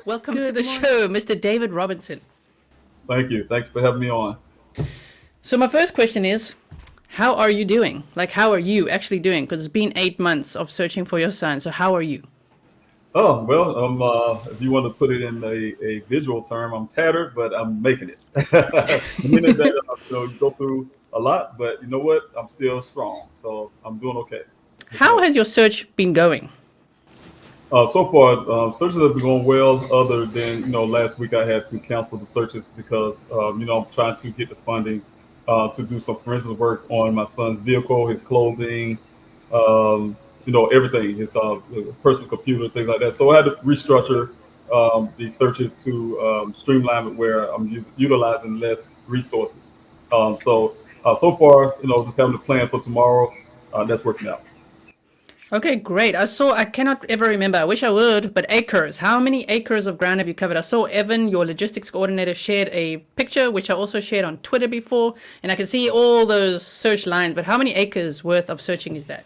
Welcome to Good the morning. show, Mr. David Robinson. Thank you. Thank you for having me on. So my first question is, how are you doing? Like, how are you actually doing? Because it's been 8 months of searching for your son. So how are you? Oh, well, if you want to put it in a visual term, I'm tattered, but I'm making it. Meaning that you go through a lot, but you know what? I'm still strong, so I'm doing okay. As How well. has your search been going? So far, searches have been going well. Other than last week I had to cancel the searches because I'm trying to get the funding to do some forensic work on my son's vehicle, his clothing, um, everything, his personal computer, things like that. So I had to restructure the searches to streamline it where I'm utilizing less resources. So far, just having a plan for tomorrow, that's working out. Okay, great. I cannot ever remember. I wish I would, but acres. How many acres of ground have you covered? I saw Evan, your logistics coordinator, shared a picture, which I also shared on Twitter before, and I can see all those search lines, but how many acres worth of searching is that?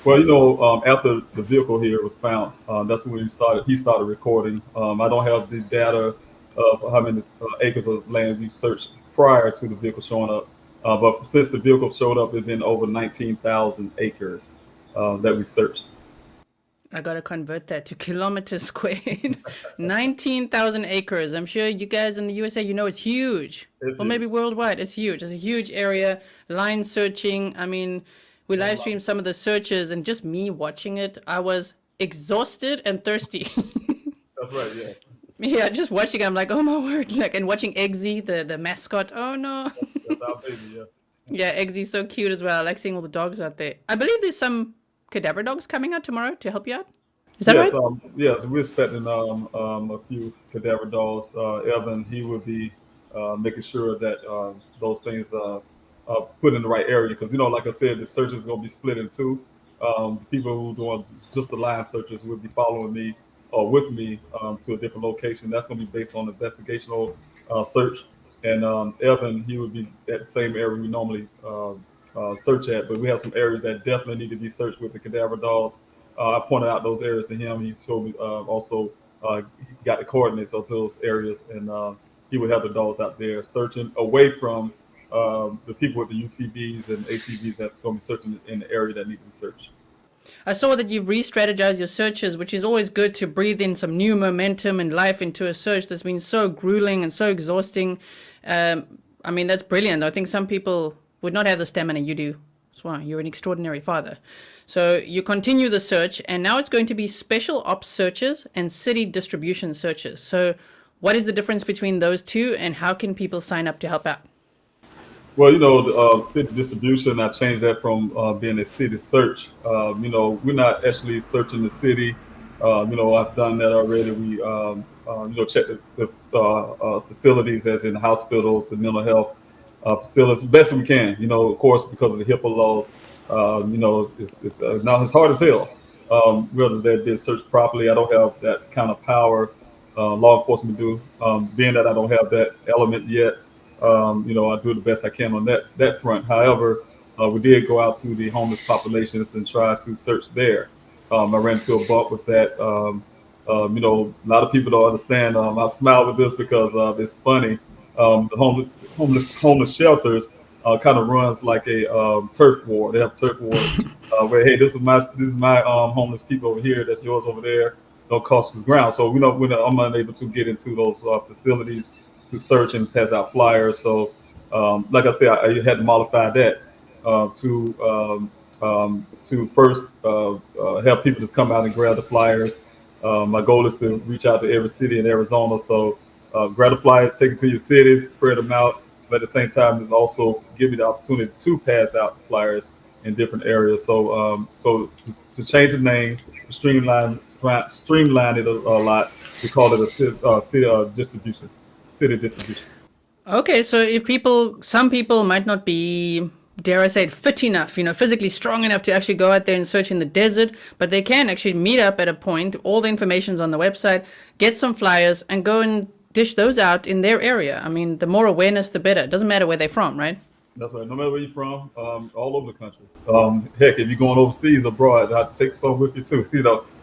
Well, after the vehicle here was found, that's when he started recording. I don't have the data of how many acres of land we searched prior to the vehicle showing up, but since the vehicle showed up, it's been over 19,000 acres that we searched. I gotta convert that to kilometers squared. 19,000 acres. I'm sure you guys in the USA, you know it's huge. It's Or maybe huge. worldwide, it's huge. It's a huge area. Line searching. I mean, we A live lot. streamed some of the searches, and just me watching it, I was exhausted and thirsty. That's right. Yeah, Yeah, just watching it, I'm like, oh my word. Like, and watching Eggsy, the mascot. Oh no. that's our baby. Yeah. Yeah, Eggsy's so cute as well. I like seeing all the dogs out there. I believe there's some cadaver dogs coming out tomorrow to help you out. Is that Yes, right? yes, we're expecting a few cadaver dolls. Evan, he will be making sure that those things are put in the right area because like I said, the search is going to be split in two. People who doing just the line searches will be following me or with me to a different location. That's going to be based on investigational search, and Evan, he would be at the same area we normally search at, but we have some areas that definitely need to be searched with the cadaver dolls. I pointed out those areas to him. He showed me also he got the coordinates of those areas, and he would have the dogs out there searching away from the people with the UTVs and ATVs that's going to be searching in the area that need to be searched. I saw that you've re-strategized your searches, which is always good to breathe in some new momentum and life into a search that's been so grueling and so exhausting. I mean, that's brilliant. I think some people would not have the stamina you do. That's why you're an extraordinary father. So you continue the search, and now it's going to be special ops searches and city distribution searches. So, what is the difference between those two, and how can people sign up to help out? Well, the city distribution, I changed that from being a city search. We're not actually searching the city. I've done that already. We, check the facilities, as in hospitals, the mental health facilities, best we can. Of course, because of the HIPAA laws, now it's hard to tell whether they did search properly. I don't have that kind of power. Law enforcement do, being that I don't have that element yet. I do the best I can on that front. However, we did go out to the homeless populations and try to search there. I ran into a bump with that. A lot of people don't understand. I smile with this because it's funny. The homeless shelters kind of runs like a turf war. They have turf wars where, hey, this is my homeless people over here. That's yours over there. No cost was ground. So I'm unable to get into those facilities to search and pass out flyers. So, like I said, I had to modify that to first have people just come out and grab the flyers. My goal is to reach out to every city in Arizona. So, grab the flyers, take it to your cities, spread them out. But at the same time, is also give me the opportunity to pass out the flyers in different areas. So to change the name, streamline it a lot. We call it a city distribution. City distribution. Okay, so if some people might not be, dare I say it, fit enough, physically strong enough to actually go out there and search in the desert, but they can actually meet up at a point. All the information's on the website, get some flyers, and go and dish those out in their area. I mean, the more awareness, the better. It doesn't matter where they're from, right? That's right. No matter where you're from, all over the country. Heck, if you're going overseas abroad, I'd take some with you too.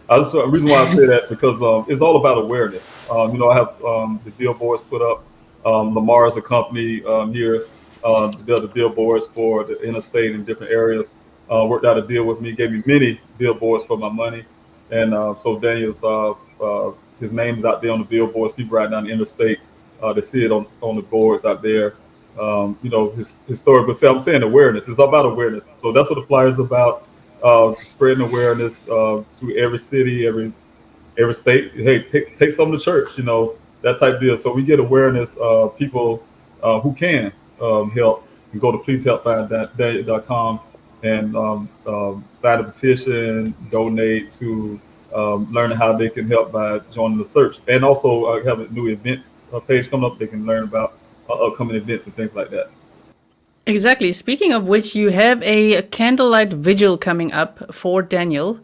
The reason why I say that because it's all about awareness. I have the billboards put up. Lamar is a company here. They built the billboards for the interstate in different areas. Worked out a deal with me, gave me many billboards for my money, and so Daniel's his name is out there on the billboards. People right down the interstate, they see it on the boards out there. His story. But see, I'm saying awareness. It's about awareness. So that's what the flyer is about. Just spreading awareness to every city, every state. Hey, take some to church, that type of deal. So we get awareness. People who can help. You go to pleasehelpfind.com and sign a petition, donate to learning how they can help by joining the search. And also have a new events page coming up. They can learn about upcoming events and things like that. Exactly. Speaking of which, you have a candlelight vigil coming up for Daniel.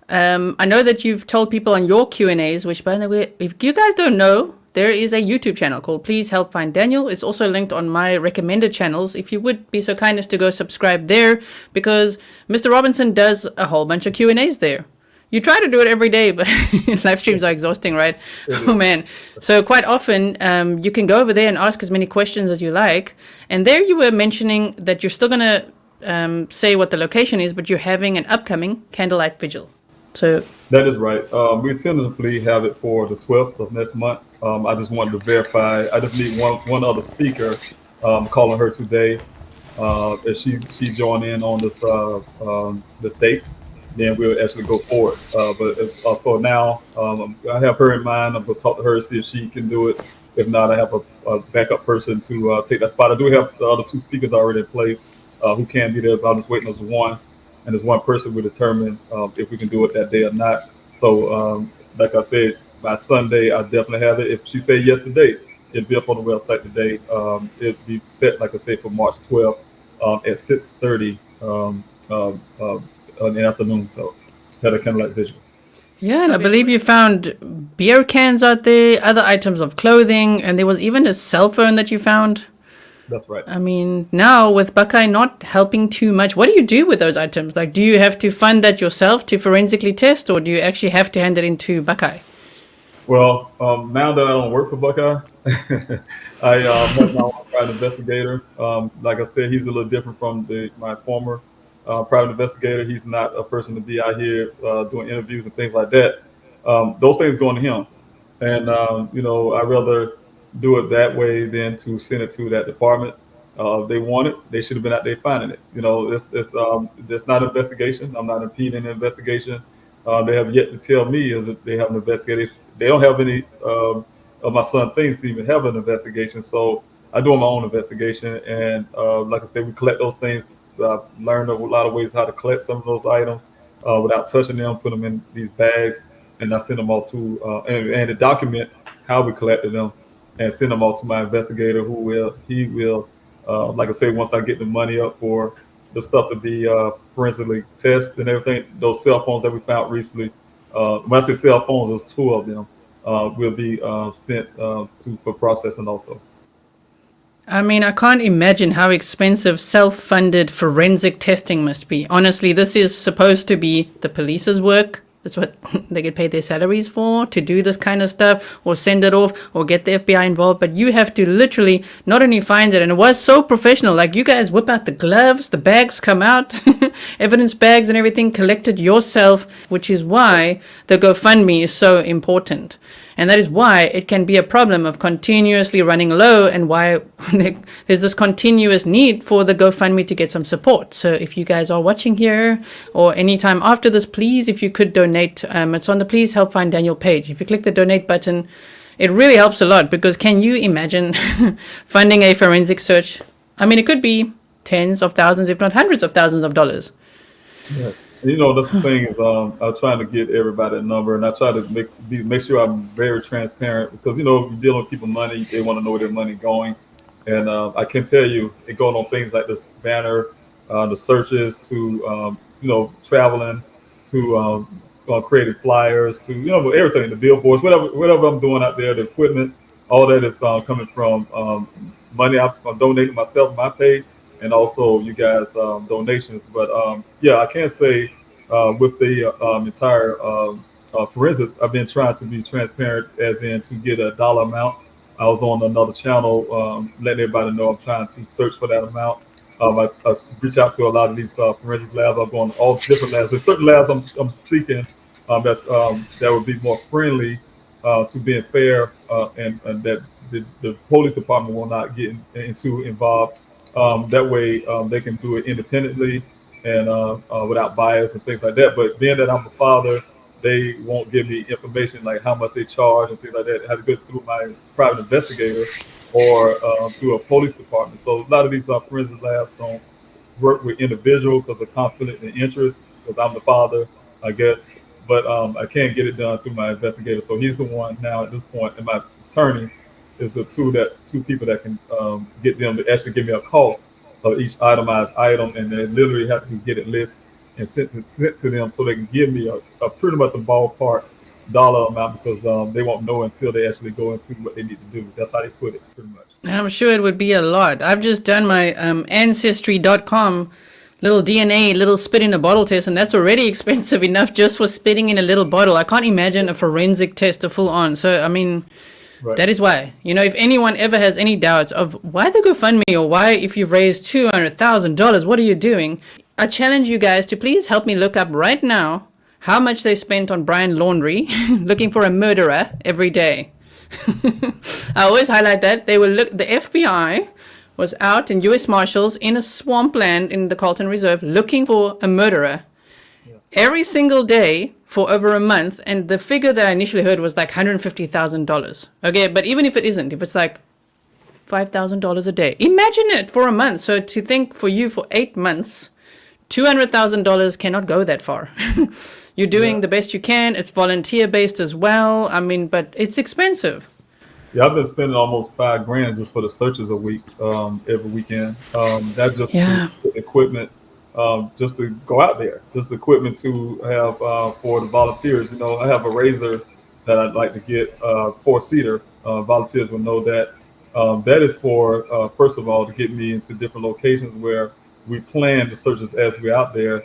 I know that you've told people on your Q&As, which, by the way, if you guys don't know, there is a YouTube channel called Please Help Find Daniel. It's also linked on my recommended channels. If you would be so kind as to go subscribe there, because Mr. Robinson does a whole bunch of Q&As there. You try to do it every day, but live streams are exhausting, right? Oh, man. So quite often, you can go over there and ask as many questions as you like. And there you were mentioning that you're still going to say what the location is, but you're having an upcoming candlelight vigil. So that is right. We tentatively have it for the 12th of next month. I just wanted to verify. I just need one other speaker. Calling her today. If she joined in on this date, then we'll actually go forward. But for now, I have her in mind. I'm going to talk to her, see if she can do it. If not, I have a backup person to take that spot. I do have the other two speakers already in place who can be there, but I'm just waiting on one. And there's one person will determine if we can do it that day or not. So, like I said, by Sunday, I definitely have it. If she say yes today, it'll be up on the website today. It'll be set, like I said, for March 12th at 6:30 in the afternoon. So, had a candlelight vigil. Yeah, and I believe you found beer cans out there, other items of clothing, and there was even a cell phone that you found. That's right. I mean, now with Buckeye not helping too much, what do you do with those items? Like, do you have to fund that yourself to forensically test, or do you actually have to hand it into Buckeye? Well, now that I don't work for Buckeye, I have my own private investigator. Like I said, he's a little different from my former private investigator. He's not a person to be out here doing interviews and things like that. Those things go to him. And, I'd rather do it that way than to send it to that department. If they want it, they should have been out there finding it. It's not an investigation. I'm not impeding the investigation. They have yet to tell me is that they have an investigation. They don't have any of my son's things to even have an investigation. So I do my own investigation. And like I said, we collect those things. I've learned a lot of ways how to collect some of those items without touching them, put them in these bags, and I send them all to and to document how we collected them and send them all to my investigator who will like I say, once I get the money up for the stuff to be forensically tested and everything, those cell phones that we found recently, when I say cell phones, there's two of them, will be sent for processing also. I mean, I can't imagine how expensive self-funded forensic testing must be. Honestly, this is supposed to be the police's work. That's what they get paid their salaries for, to do this kind of stuff, or send it off, or get the FBI involved. But you have to literally not only find it, and it was so professional. Like, you guys whip out the gloves, the bags come out, evidence bags and everything, collected yourself, which is why the GoFundMe is so important. And that is why it can be a problem of continuously running low, and why there's this continuous need for the GoFundMe to get some support. So if you guys are watching here or anytime after this, please, if you could donate, it's on the Please Help Find Daniel page. If you click the donate button, it really helps a lot, because can you imagine funding a forensic search? I mean, it could be tens of thousands, if not hundreds of thousands of dollars. Yes. That's the thing is, I'm trying to get everybody a number, and I try to make sure I'm very transparent, because if you're dealing with people money, they want to know where their money going, and I can tell you it goes on things like this banner, the searches, to traveling, to creating flyers, to everything, the billboards, whatever I'm doing out there, the equipment, all that is coming from money I'm donating myself, my pay, and also you guys donations. But yeah, I can't say with the entire forensics, I've been trying to be transparent, as in to get a dollar amount. I was on another channel, letting everybody know I'm trying to search for that amount. I reach out to a lot of these forensics labs. I'm going to all different labs. There's certain labs I'm seeking that would be more friendly to being fair, and that the police department will not get into involved. That way, they can do it independently and without bias and things like that. But being that I'm a father, they won't give me information like how much they charge and things like that. I have to go through my private investigator or through a police department. So a lot of these forensic labs don't work with individuals because of conflict and interest, because I'm the father, I guess. But I can't get it done through my investigator. So he's the one now at this point, and my attorney is the two people that can get them to actually give me a cost of each itemized item, and they literally have to get it listed and sent to them so they can give me a pretty much a ballpark dollar amount, because they won't know until they actually go into what they need to do. That's how they put it, pretty much. And I'm sure it would be a lot. I've just done my ancestry.com little DNA, little spit in a bottle test, and that's already expensive enough just for spitting in a little bottle. I can't imagine a forensic test, a full on. So, I mean, Right. that is why, if anyone ever has any doubts of why the GoFundMe, or why, if you've raised $200,000, what are you doing? I challenge you guys to please help me look up right now how much they spent on Brian Laundrie looking for a murderer every day. I always highlight that. The FBI was out in U.S. Marshals in a swampland in the Carlton Reserve looking for a murderer every single day for over a month, and the figure that I initially heard was like $150,000. Okay, but even if it isn't, if it's like $5,000 a day, imagine it for a month. So to think for you for 8 months, $200,000 cannot go that far. You're doing the best you can. It's volunteer based as well. I mean, but it's expensive. Yeah, I've been spending almost $5,000 just for the searches a week, every weekend. That's just Yeah. equipment, just to go out there, just equipment to have for the volunteers. I have a razor that I'd like to get, 4-seater. Volunteers will know that. That is for, first of all, to get me into different locations where we plan the searches as we're out there,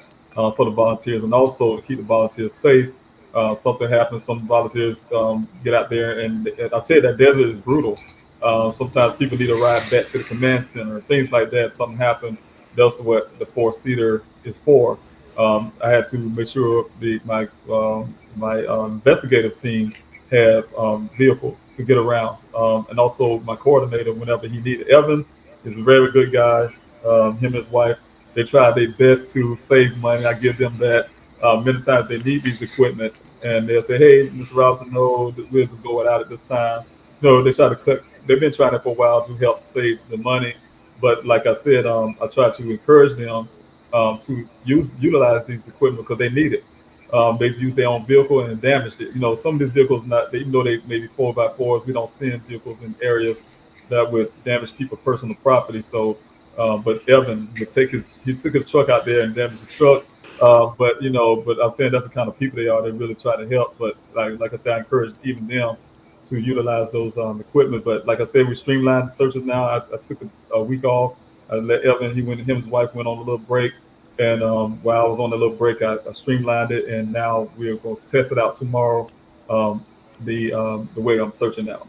for the volunteers, and also to keep the volunteers safe. Something happens, some volunteers get out there, and I'll tell you, that desert is brutal. Sometimes people need a ride back to the command center, things like that. Something happened. That's what the 4-seater is for. I had to make sure my investigative team had vehicles to get around, and also my coordinator whenever he needed. Evan is a very good guy. Him and his wife, they try their best to save money. I give them that. Many times they need these equipment, and they'll say, "Hey, Mr. Robinson, no, we'll just go without it this time." They try to cut. They've been trying it for a while to help save the money, but like I said, I try to encourage them to utilize these equipment because they need it. They've used their own vehicle and damaged it. Some of these vehicles, even though they may be 4x4s, we don't send vehicles in areas that would damage people's personal property. So, but Evan would he took his truck out there and damaged the truck. But I'm saying that's the kind of people they are. They really try to help. But like I said, I encourage even them to utilize those equipment. But like I said, we streamlined the searches now. I took a week off. I let Evan. Him and his wife went on a little break. And while I was on the little break, I streamlined it, and now we're going to test it out tomorrow. The way I'm searching now.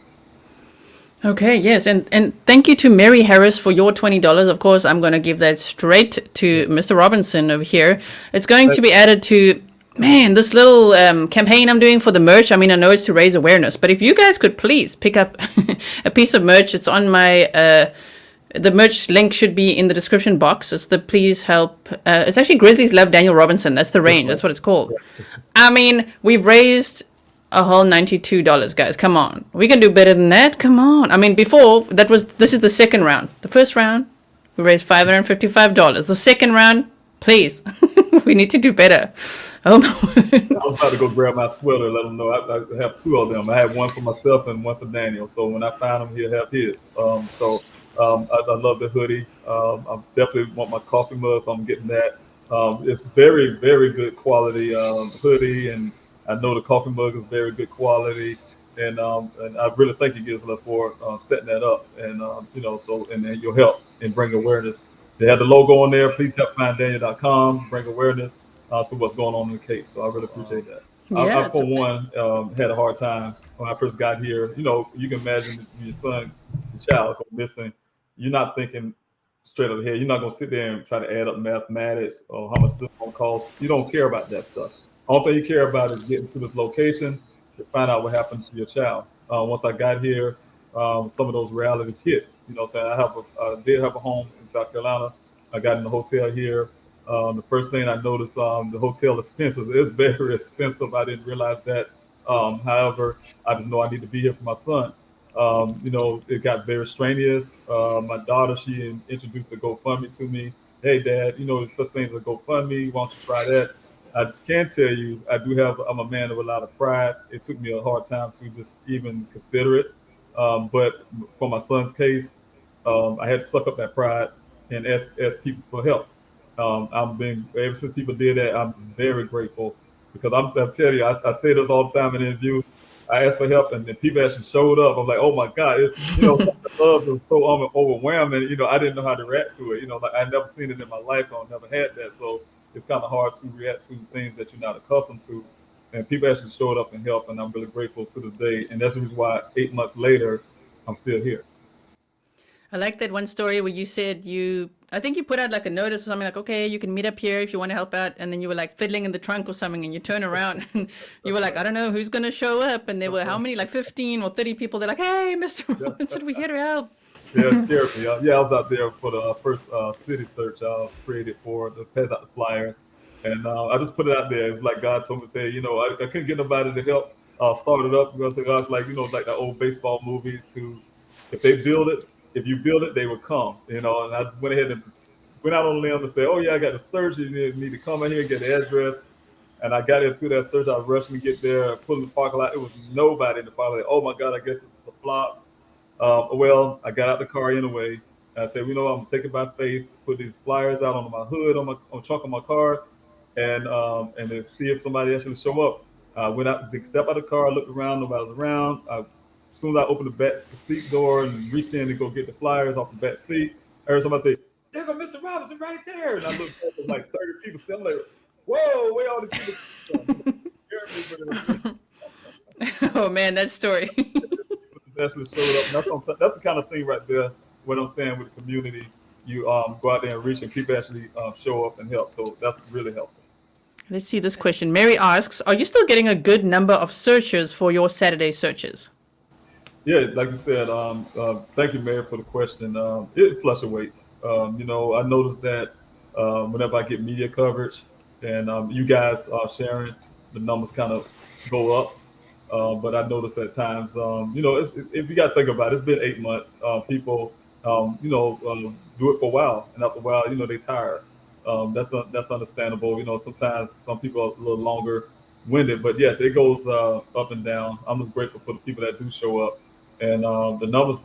Okay, yes, and thank you to Mary Harris for your $20. Of course, I'm going to give that straight to Mr. Robinson over here. It's going to be added to, this little campaign I'm doing for the merch. I mean, I know it's to raise awareness, but if you guys could please pick up a piece of merch, it's on my... the merch link should be in the description box. It's the Please Help. It's actually Grizzlies Love Daniel Robinson. That's the range. That's what it's called. I mean, we've raised a whole $92, guys. Come on. We can do better than that. Come on. I mean, before, this is the second round. The first round, we raised $555. The second round, please. We need to do better. Oh, my word. I was about to go grab my sweater and let them know I have two of them. I have one for myself and one for Daniel. So when I find him, he'll have his. I love the hoodie. I definitely want my coffee mug, so I'm getting that. It's very, very good quality hoodie, and I know the coffee mug is very good quality. And I really thank you, Gisela, for setting that up. And and your help and bring awareness. They have the logo on there. Please help finddaniel.com. Bring awareness to what's going on in the case. So I really appreciate that. Yeah, I it's for okay. one, had a hard time when I first got here. You know, you can imagine when your son, your child, go missing. You're not thinking straight up ahead. You're not gonna sit there and try to add up mathematics or how much this gonna cost. You don't care about that stuff. All thing you care about is getting to this location to find out what happened to your child. Once I got here, some of those realities hit. You know, what I'm saying I did have a home in South Carolina. I got in the hotel here. The first thing I noticed, the hotel expenses is very expensive. I didn't realize that. However, I just know I need to be here for my son. You know, it got very strenuous. My daughter, she introduced the GoFundMe to me. Hey, Dad, you know, there's such things as GoFundMe. Why don't you try that? I can tell you, I'm a man of a lot of pride. It took me a hard time to just even consider it. But for my son's case, I had to suck up that pride and ask people for help. I'm being ever since people did that, I'm very grateful because I'm telling you, I say this all the time in interviews. I asked for help, and then people actually showed up. I'm like, oh my god, you know, some of the love was so overwhelming. You know, I didn't know how to react to it. You know, like I never seen it in my life. I never had that, so it's kind of hard to react to things that you're not accustomed to. And people actually showed up and helped, and I'm really grateful to this day. And that's the reason why 8 months later, I'm still here. I like that one story where you said I think you put out like a notice or something like, okay, you can meet up here if you want to help out. And then you were like fiddling in the trunk or something and you turn around and you were That's like, right. I don't know who's going to show up. And there That's were how right. many, like 15 or 30 people. They're like, hey, Mr. Yes. Robinson, we're here to help. Yeah, it scared me. Yeah, I was out there for the first city search I was created for to pass out the flyers, and I just put it out there. It's like God told me to say, you know, I couldn't get nobody to help start it up because God's like, you know, like that old baseball movie. To if they build it, if you build it, they will come. You know, and I just went ahead and just went out on a limb and said, oh yeah, I got the search. You need to come in here and get the address. And I got into that search. I was rushing to get there, put in the parking lot. It was nobody in the parking lot. Oh my God, I guess this is a flop. Well, I got out the car anyway. And I said, you know, I'm gonna take it by faith. Put these flyers out on my hood, on the trunk of my car, and then see if somebody else will show up. I went out, step out of the car, looked around, nobody was around. As soon as I opened the back seat door and reached in to go get the flyers off the back seat, I heard somebody say, "There go Mr. Robinson right there!" And I looked back, there was like 30 people still. I'm like, "Whoa, where all these people come from?" You know, it scared me, but it was really Oh man, that story. people just actually showed up. And that's the kind of thing right there. What I'm saying with the community, you go out there and reach, and people actually show up and help. So that's really helpful. Let's see this question. Mary asks, are you still getting a good number of searches for your Saturday searches? Yeah, like you said, thank you, Mayor, for the question. It fluctuates. You know, I noticed that whenever I get media coverage and you guys are sharing, the numbers kind of go up. But I noticed at times, you know, if you got to think about it, it's been 8 months. People, you know, do it for a while, and after a while, you know, they tired. That's understandable. You know, sometimes some people are a little longer winded, but yes, it goes up and down. I'm just grateful for the people that do show up, and the numbers.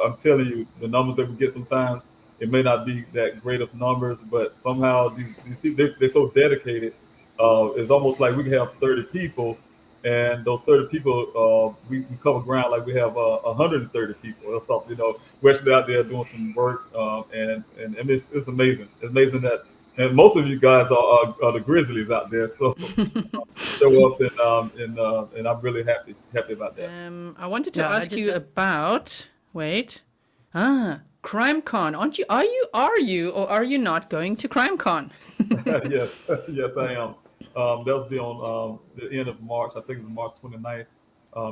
I'm telling you, the numbers that we get sometimes it may not be that great of numbers, but somehow these people they're so dedicated. It's almost like we can have 30 people and those 30 people, we cover ground like we have 130 people or something. You know, we're actually out there doing some work, and it's amazing. It's amazing that, and most of you guys are the Grizzlies out there, so show up and I'm really happy about that. I wanted to ask you about, wait, CrimeCon. Are you, or are you not going to CrimeCon? Yes, yes, I am. That'll be on the end of March. I think it's March 29th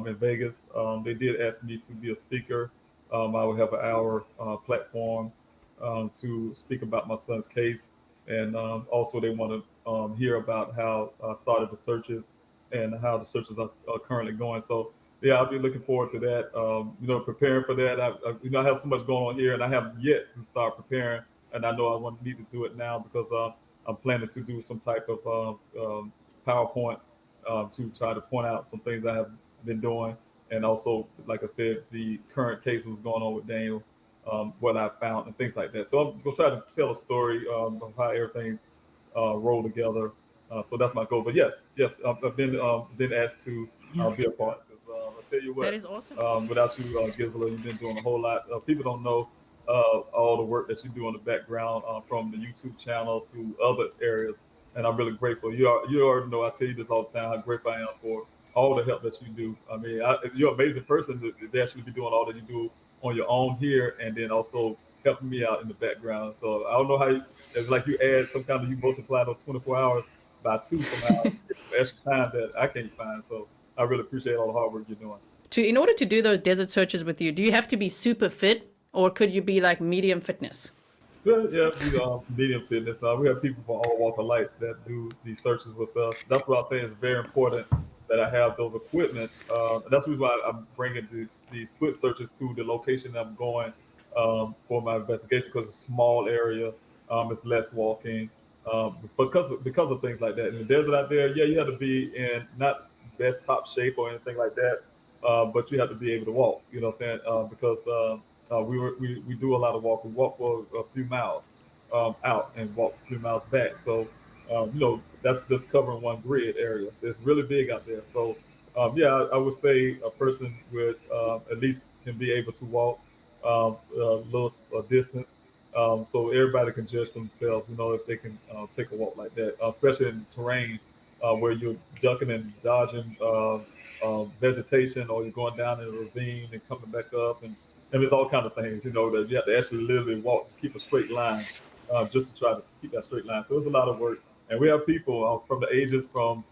in Vegas. They did ask me to be a speaker. I will have an hour platform to speak about my son's case, and also they want to hear about how I started the searches and how the searches are currently going. So yeah, I'll be looking forward to that. You know, preparing for that. You know, I have so much going on here, and I have yet to start preparing. And I know I want need to do it now because I'm planning to do some type of PowerPoint to try to point out some things I have been doing, and also, like I said, the current case was going on with Daniel, what I found, and things like that. So I'm gonna try to tell a story of how everything rolled together. So that's my goal. But yes, I've been asked to Yeah. be a part. 'Cause, I tell you That what, is awesome. without you, Gizla, you've been doing a whole lot. People don't know all the work that you do in the background, from the YouTube channel to other areas. and I'm really grateful. You already know I tell you this all the time how grateful I am for all the help that you do. I mean, you're an amazing person to actually be doing all that you do on your own here, and then also helping me out in the background. So I don't know how it's like you add some kind of you multiply those 24 hours by two somehow, get some extra time that I can't find. So I really appreciate all the hard work you're doing. In order to do those desert searches with you, do you have to be super fit, or could you be like medium fitness? Yeah, yeah, we medium fitness. We have people from all walk of lives that do these searches with us. That's what I say is very important that I have those equipment. And that's the reason why I'm bringing these foot searches to the location I'm going for my investigation because it's a small area. It's less walking because of things like that. In the desert out there, yeah, you have to be in not best top shape or anything like that, but you have to be able to walk. You know what I'm saying? Because we do a lot of walk. We walk for a few miles out and walk a few miles back. So that's just covering one grid area. It's really big out there. So yeah, I would say a person would at least can be able to walk a little distance. So everybody can judge for themselves, if they can take a walk like that, especially in terrain where you're ducking and dodging vegetation, or you're going down in a ravine and coming back up, and there's all kind of things, that you have to actually literally walk to keep a straight line, just to try to keep that straight line. So it's a lot of work, and we have people from the ages from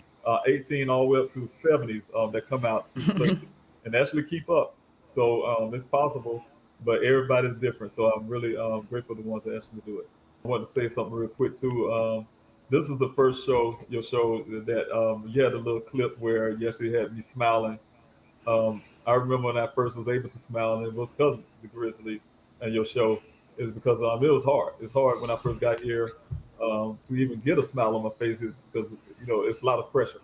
18 all the way up to 70s that come out to the circus and actually keep up. So it's possible, but everybody's different. So I'm really grateful for the ones that actually do it. I want to say something real quick too. This is the first your show that you had a little clip where you actually had me smiling. I remember when I first was able to smile, and it was because of the Grizzlies and your show. Is because it was hard. It's hard when I first got here to even get a smile on my face, is because it's a lot of pressure.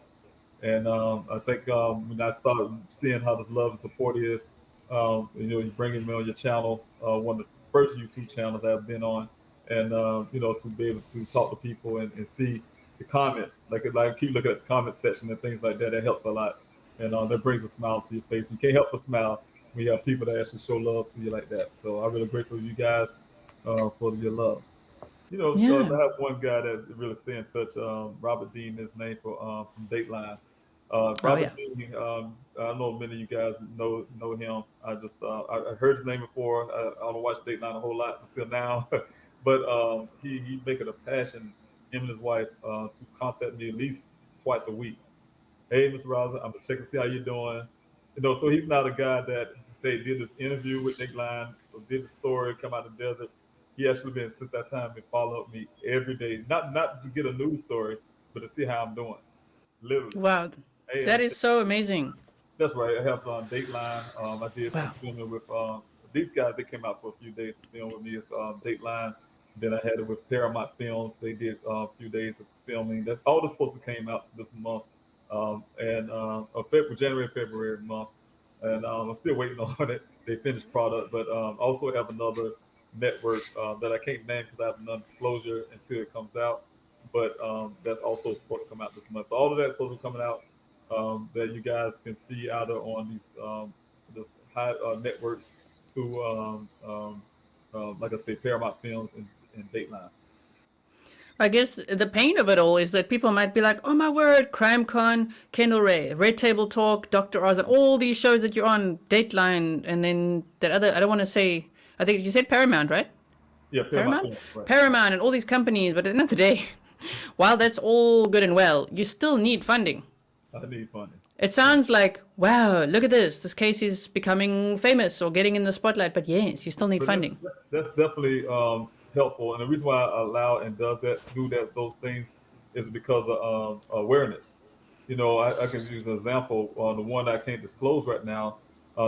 And I think when I started seeing how this love and support is, you're bringing me on your channel, one of the first YouTube channels I've been on, and to be able to talk to people and see the comments, like keep looking at the comment section and things like that. That helps a lot, and that brings a smile to your face. You can't help but smile when you have people that actually show love to you like that. So I'm really grateful to you guys for your love. Yeah. I have one guy that really stay in touch. Robert Dean, his name from Dateline. Oh Robert yeah. Dean, I know many of you guys know him. I heard his name before. I don't watch Dateline a whole lot until now, but he make it a passion, him and his wife, to contact me at least twice a week. Hey, Mr. Rosa, I'm gonna check and see how you're doing. So he's not a guy that say did this interview with Nick Line or did the story, come out of the desert. He actually been since that time been following up me every day, not to get a news story, but to see how I'm doing, literally. Wow. Hey, I'm That gonna is check. so amazing. That's right. I helped on Dateline. I did some Wow. filming with these guys. They came out for a few days to film with me. It's Dateline. Then I had it with Paramount Films. They did a few days of filming. That's all that's supposed to came out this month, and January, February month. And I'm still waiting on it. They finished product, but also have another network that I can't name because I have non-disclosure until it comes out. But that's also supposed to come out this month. So all of that's supposed to be coming out that you guys can see either on these high networks to like I say, Paramount Films and Dateline. I guess the pain of it all is that people might be like, "Oh my word, CrimeCon, Kendall Ray, Red Table Talk, Doctor Oz, and all these shows that you're on, Dateline, and then that other. I don't want to say. I think you said Paramount, right? Yeah, Paramount Paramount, Films, right? Right. Paramount, and all these companies. But at the end of the day, while that's all good and well, you still need funding. I need funding. It sounds like, wow, look at this. This case is becoming famous or getting in the spotlight. But yes, you still need But that's funding. that's, that's definitely helpful, and the reason why I allow and do that those things is because of awareness. I can use an example. The one I can't disclose right now,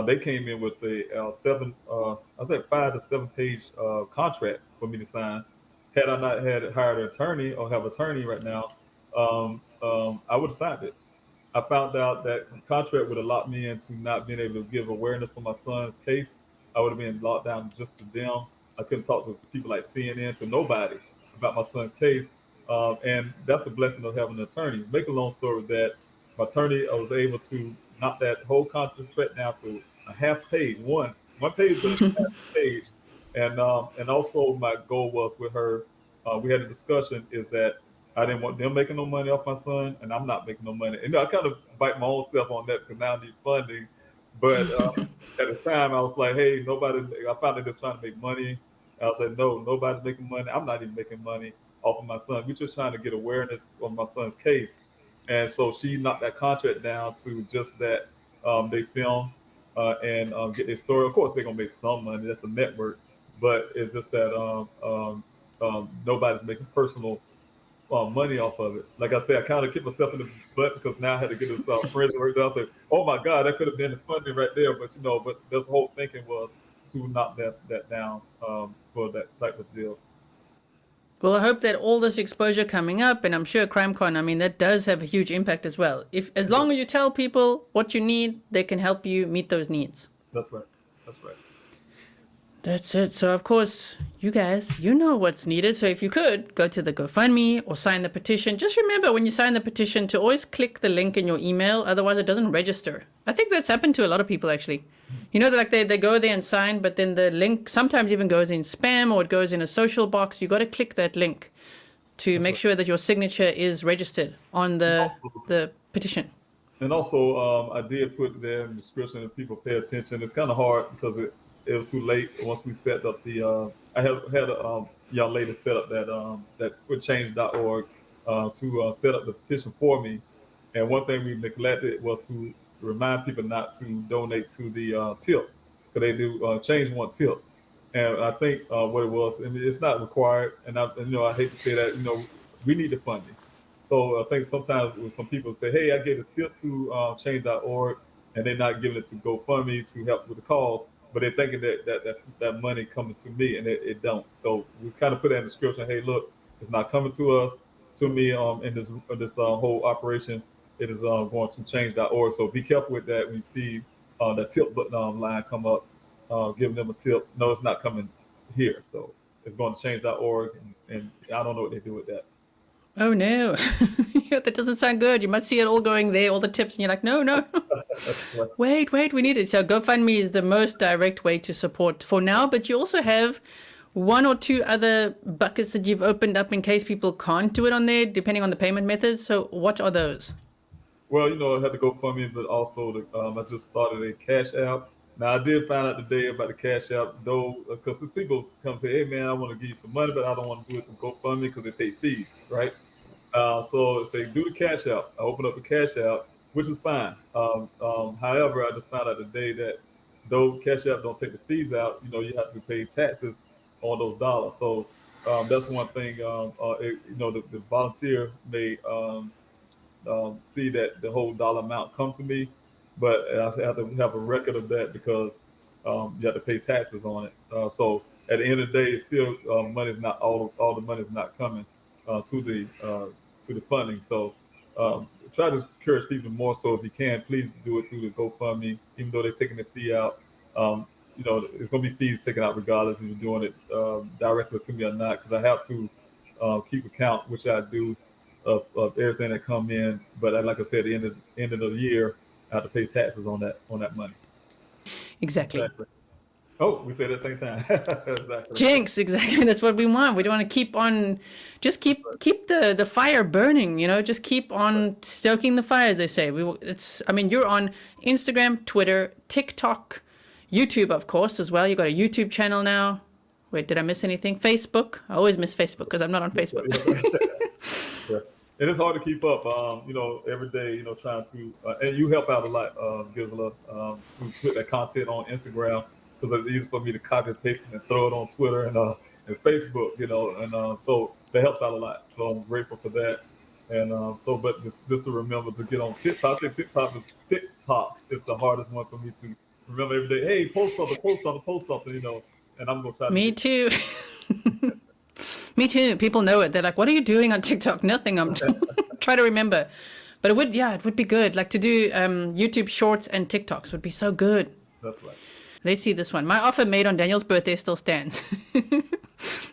they came in with a I think 5 to 7 page contract for me to sign. Had I not had hired an attorney or have an attorney right now, I would have signed it. I found out that the contract would have locked me into not being able to give awareness for my son's case. I would have been locked down just to them. I couldn't talk to people like CNN to nobody about my son's case. And that's a blessing of having an attorney. Make a long story that my attorney, I was able to knock that whole contract down to a half page, one page, but a half page. And also my goal was with her. We had a discussion is that I didn't want them making no money off my son, and I'm not making no money. And I kind of bite my own self on that because now I need funding. But at the time, I was like, hey, nobody. I found that just trying to make money. And I said, no, nobody's making money. I'm not even making money off of my son. We're just trying to get awareness on my son's case. And so she knocked that contract down to just that they film and get their story. Of course, they're gonna make some money. That's a network, but it's just that nobody's making personal money off of it. Like I said, I kind of kicked myself in the butt because now I had to get this friends work done. I said, "Oh my God, that could have been the funding right there." But but the whole thinking was to knock that down for that type of deal. Well, I hope that all this exposure coming up, and I'm sure CrimeCon, I mean, that does have a huge impact as well. If as long as you tell people what you need, they can help you meet those needs. That's right. That's right. That's it. So, of course, you guys, you know what's needed. So if you could, go to the GoFundMe or sign the petition. Just remember when you sign the petition to always click the link in your email. Otherwise, it doesn't register. I think that's happened to a lot of people, actually. You know, like they go there and sign, but then the link sometimes even goes in spam or it goes in a social box. You got to click that link to make sure that your signature is registered on the petition. And also, I did put there in the description if people pay attention. It's kind of hard because it was too late once we set up the. I had a young lady set up that with change.org to set up the petition for me. And one thing we neglected was to remind people not to donate to the tip because they do change one tip. And I think what it was, and it's not required. And I hate to say that. We need the funding. So I think sometimes when some people say, "Hey, I gave this tip to change.org," and they're not giving it to GoFundMe to help with the cause, but they're thinking that money coming to me, and it don't. So we kind of put that in the description. Hey, look, it's not coming to me in this whole operation. It is going to change.org. So be careful with that. When you see that tip button line come up, giving them a tip. No, it's not coming here. So it's going to change.org, and I don't know what they do with that. Oh no, that doesn't sound good. You might see it all going there, all the tips, and you're like, no. Wait, we need it. So GoFundMe is the most direct way to support for now, but you also have one or two other buckets that you've opened up in case people can't do it on there, depending on the payment methods. So what are those? Well, I had to GoFundMe, but also I just started a Cash App. Now, I did find out today about the Cash App, though, because people come say, "Hey, man, I want to give you some money, but I don't want to do it through GoFundMe because they take fees," right? So say do the Cash App. I open up the Cash App, which is fine. However, I just found out today that though Cash App don't take the fees out, you have to pay taxes on those dollars. So that's one thing. The volunteer may see that the whole dollar amount come to me, but I have to have a record of that because you have to pay taxes on it. So at the end of the day, it's still money's not all the money's not coming to the funding. So try to encourage people more. So if you can, please do it through the GoFundMe, even though they're taking the fee out. It's going to be fees taken out regardless if you're doing it directly to me or not, because I have to keep account, which I do, of everything that come in. But like I said, at the end of the year, I have to pay taxes on that money. Exactly. Oh, we said it at the same time. Exactly. Jinx, exactly. That's what we want. We don't want to keep on, just keep the fire burning. Just keep on stoking the fire, as they say. You're on Instagram, Twitter, TikTok, YouTube, of course, as well. You got a YouTube channel now. Wait, did I miss anything? Facebook. I always miss Facebook because I'm not on Facebook. Yes. And it's hard to keep up, every day, trying to, and you help out a lot, Gizla, to put that content on Instagram, because it's easy for me to copy and paste it and throw it on Twitter and Facebook, and so that helps out a lot. So I'm grateful for that. And but just to remember to get on TikTok. I think TikTok is the hardest one for me to remember every day. Hey, post something, and I'm going to try to. Me too. Me too. People know it. They're like, "What are you doing on TikTok?" Nothing. I'm trying to remember. But it would be good. Like to do YouTube Shorts and TikToks would be so good. That's right. Let's see this one. My offer made on Daniel's birthday still stands.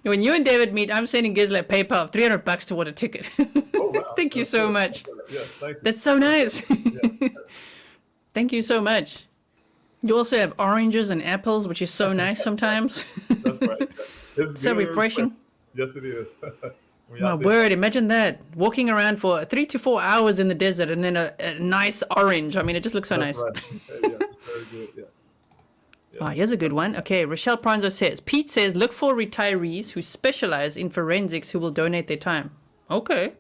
When you and David meet, I'm sending Grizzly a PayPal of $300 toward a ticket. Oh, wow. Thank you so much. Yes, thank you. That's so nice. Yeah. Thank you so much. You also have oranges and apples, which is so nice sometimes. That's right. It's so refreshing. Yes, it is. When you're My out there. word, imagine that. Walking around for 3 to 4 hours in the desert and then a nice orange. I mean, it just looks so That's nice. right. Yes, it's very good. Yes, Oh, yes. here's a good one. Okay, Rochelle Pranzo says, Pete says, look for retirees who specialize in forensics who will donate their time. Okay,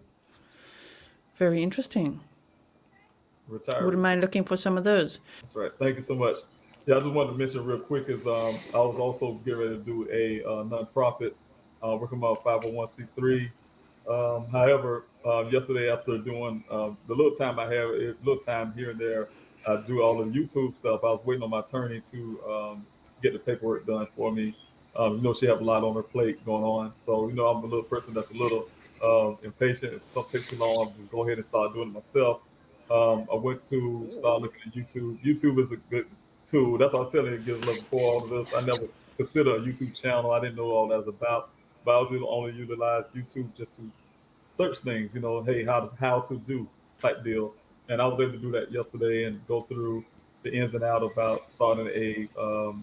very interesting. Wouldn't Retirees. mind looking for some of those. That's right. Thank you so much. Yeah, I just wanted to mention real quick is I was also getting ready to do a nonprofit, working about 501c3. However, yesterday after doing the little time I have, little time here and there, I do all the YouTube stuff. I was waiting on my attorney to get the paperwork done for me. She have a lot on her plate going on, so I'm a little person that's a little impatient. If something takes too long, I'll just go ahead and start doing it myself. I went to start looking at YouTube. YouTube is a good tool. That's what I'm telling you. It gives love before all of this. I never considered a YouTube channel. I didn't know all that's about, but I would only utilize YouTube just to search things. Hey, how to do type deal. And I was able to do that yesterday and go through the ins and out about starting a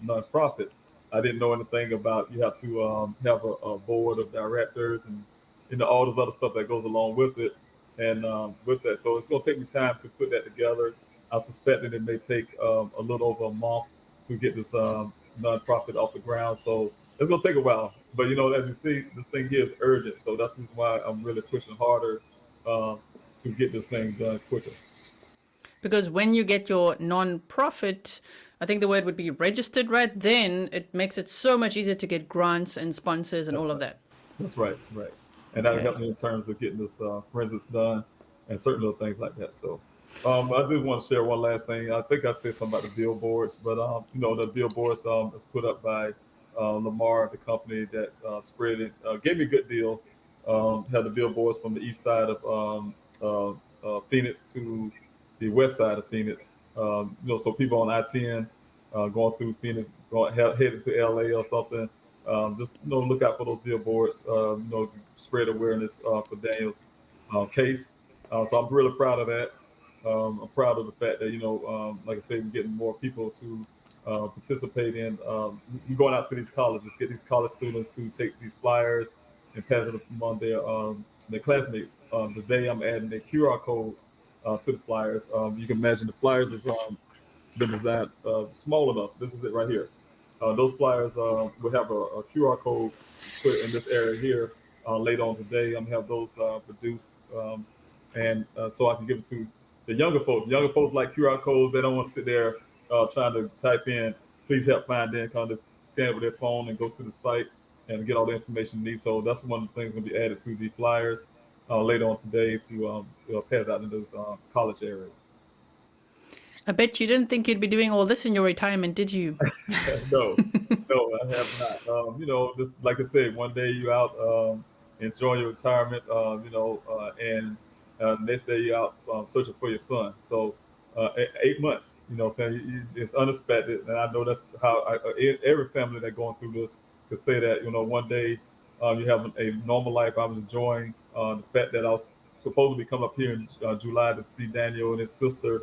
nonprofit. I didn't know anything about you have to have a board of directors and all this other stuff that goes along with it and with that. So it's going to take me time to put that together. I suspect that it may take a little over a month to get this nonprofit off the ground. So it's going to take a while. But as you see, this thing here is urgent. So that's the reason why I'm really pushing harder um, to get this thing done quicker. Because when you get your non-profit, I think the word would be registered, right? Then it makes it so much easier to get grants and sponsors and That's all of right. that. That's right. Right. And that'll help Okay. me in terms of getting this forensics done and certain little things like that. So I did want to share one last thing. I think I said something about the billboards, but the billboards is put up by Lamar, the company that spread it, gave me a good deal. Had the billboards from the east side of Phoenix to the west side of Phoenix. So people on I-10 going through Phoenix, heading to LA or something. Just look out for those billboards. To spread awareness for Daniel's case. So I'm really proud of that. I'm proud of the fact that like I said, we're getting more people to participate in. We're going out to these colleges, get these college students to take these flyers and pass it among their classmates. Today, I'm adding a QR code to the flyers. You can imagine the flyers is been designed small enough. This is it right here. Those flyers will have a QR code put in this area here later on today. I'm gonna have those produced, and so I can give it to the younger folks. Younger folks like QR codes. They don't want to sit there trying to type in, "Please help find in." Kind of just scan it with their phone and go to the site and get all the information they need. So that's one of the things going to be added to the flyers later on today to pass out in those college areas. I bet you didn't think you'd be doing all this in your retirement, did you? No, no, I have not. Just like I said, one day you out enjoying your retirement, and next day you out searching for your son. So 8 months, saying it's unexpected, and I know that's how every family that going through this could say that. One day you have a normal life. I was enjoying the fact that I was supposed to be coming up here in July to see Daniel and his sisters.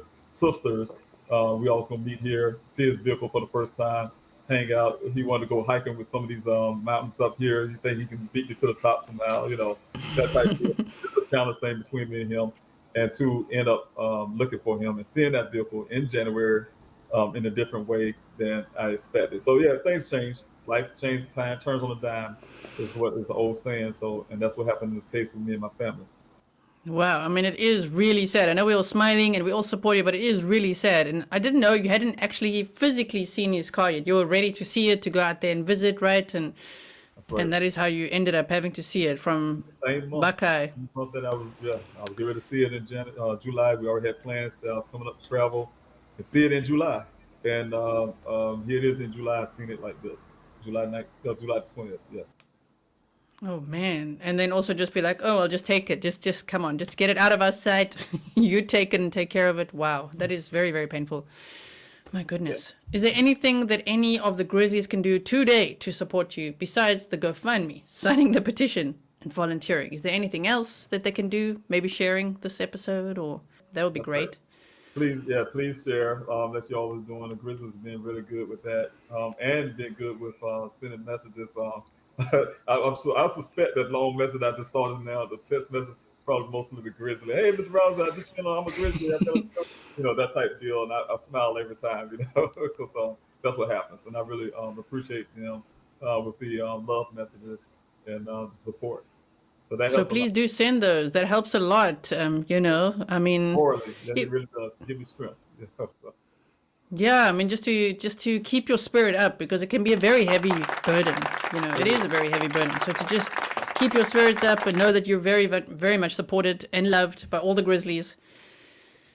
We always gonna meet here, see his vehicle for the first time, hang out. He wanted to go hiking with some of these mountains up here. You think he can beat me to the top somehow? That type of deal. It's a challenge thing between me and him, and to end up looking for him and seeing that vehicle in January in a different way than I expected. So yeah, things change. Life changes, time turns on a dime, is what is the old saying. So, and that's what happened in this case with me and my family. Wow, I mean, it is really sad. I know we're all smiling and we all support you, but it is really sad. And I didn't know you hadn't actually physically seen his car yet. You were ready to see it, to go out there and visit, right? And That's right. and that is how you ended up having to see it from Same month. Buckeye. Same month that I was getting ready to see it in July. We already had plans that I was coming up to travel and see it in July. And here it is in July. I seen it like this, July 9th, July 20th. Yes. Oh man. And then also just be like, "Oh, I'll just take it. Just come on. Just get it out of our sight. You take it and take care of it." Wow. That is very, very painful. My Yeah. goodness. Is there anything that any of the Grizzlies can do today to support you besides the GoFundMe, signing the petition, and volunteering? Is there anything else that they can do? Maybe sharing this episode, or that would be That's right. great. Please, yeah, please share that you all are doing. The Grizzlies been really good with that, and been good with sending messages. I suspect that long message I just saw just now, the text message, probably mostly the Grizzly. Hey, Miss Rouse, I just, I'm a Grizzly. That type deal, and I smile every time, because that's what happens, and I really appreciate with the love messages and the support. So that So helps a lot. please do send those. That helps a lot. I mean, Morally, yeah, it it, really does give me strength. So, yeah, I mean, just to keep your spirit up, because it can be a very heavy burden. It is a very heavy burden. So to just keep your spirits up and know that you're very, very much supported and loved by all the Grizzlies.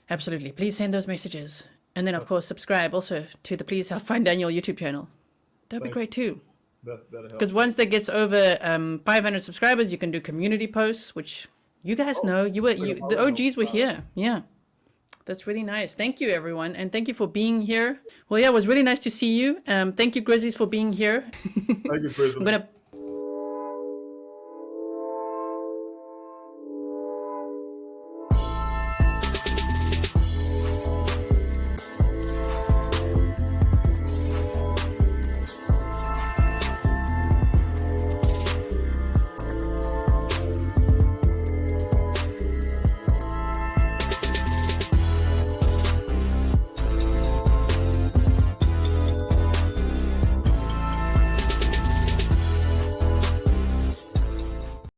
Absolutely. Please send those messages. And then, of course, subscribe also to the Please Help Find Daniel YouTube channel. That'd be great too. that'll help. Because once that gets over 500 subscribers, you can do community posts, which you guys know. The OGs were here. Yeah. That's really nice. Thank you, everyone. And thank you for being here. Well, yeah, it was really nice to see you. Thank you, Grizzlies, for being here. Thank you, Grizzlies. I'm going to